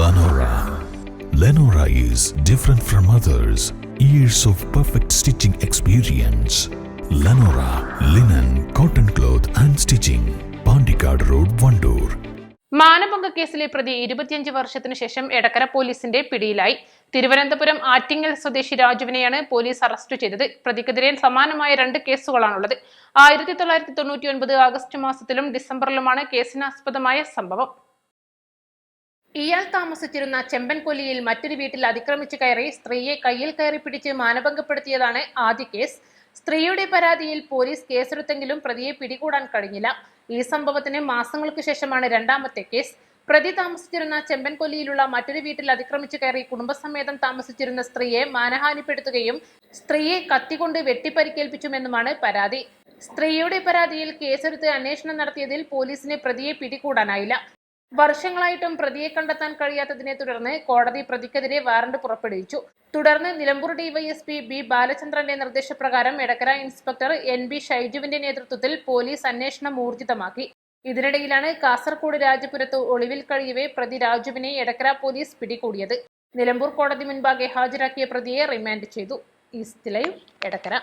Lenora. Lenora is different from others. Years of perfect stitching experience. Lenora linen, cotton cloth and stitching. Pandikad Road, Vandoor. മാനഭംഗ കേസിലെ പ്രതി 25 വർഷത്തിനു ശേഷം എടക്കര പോലീസിന്റെ പിടിയിലായി. തിരുവനന്തപുരം ആറ്റിങ്ങൽ സ്വദേശി രാജുവിനെയാണ് പോലീസ് അറസ്റ്റ് ചെയ്തത്. പ്രതിക്കെതിരെ സമാനമായ 2 കേസുകളാണുള്ളത്. 1999 ആഗസ്റ്റ് മാസത്തിലും ഡിസംബറിലുമാണ് കേസിനാസ്പദമായ സംഭവം. ഇയാൾ താമസിച്ചിരുന്ന ചെമ്പൻകൊല്ലിയിൽ മറ്റൊരു വീട്ടിൽ അതിക്രമിച്ചു കയറി സ്ത്രീയെ കയ്യിൽ കയറി പിടിച്ച് മാനഭംഗപ്പെടുത്തിയതാണ് ആദ്യ കേസ്. സ്ത്രീയുടെ പരാതിയിൽ പോലീസ് കേസെടുത്തെങ്കിലും പ്രതിയെ പിടികൂടാൻ കഴിഞ്ഞില്ല. ഈ സംഭവത്തിന് മാസങ്ങൾക്ക് ശേഷമാണ് രണ്ടാമത്തെ കേസ്. പ്രതി താമസിച്ചിരുന്ന ചെമ്പൻകൊല്ലിയിലുള്ള മറ്റൊരു വീട്ടിൽ അതിക്രമിച്ചു കയറി കുടുംബസമേതം താമസിച്ചിരുന്ന സ്ത്രീയെ മാനഹാനിപ്പെടുത്തുകയും സ്ത്രീയെ കത്തികൊണ്ട് വെട്ടിപ്പരിക്കേൽപ്പിച്ചുമെന്നുമാണ് പരാതി. സ്ത്രീയുടെ പരാതിയിൽ കേസെടുത്ത് അന്വേഷണം നടത്തിയതിൽ പോലീസിന് പ്രതിയെ പിടികൂടാനായില്ല. വർഷങ്ങളായിട്ടും പ്രതിയെ കണ്ടെത്താൻ കഴിയാത്തതിനെ തുടർന്ന് കോടതി പ്രതിക്കെതിരെ വാറണ്ട് പുറപ്പെടുവിച്ചു. തുടർന്ന് നിലമ്പൂർ ഡിവൈഎസ്പി ബി ബാലചന്ദ്രന്റെ നിർദ്ദേശപ്രകാരം എടക്കര ഇൻസ്പെക്ടർ NB ഷൈജുവിന്റെ നേതൃത്വത്തിൽ പോലീസ് അന്വേഷണം ഊർജിതമാക്കി. ഇതിനിടയിലാണ് കാസർഗോഡ് രാജപുരത്ത് ഒളിവിൽ കഴിയവേ പ്രതി രാജുവിനെ എടക്കര പോലീസ് പിടികൂടിയത്. നിലമ്പൂർ കോടതി മുൻപാകെ ഹാജരാക്കിയ പ്രതിയെ റിമാൻഡ് ചെയ്തു. East live, Edakkara.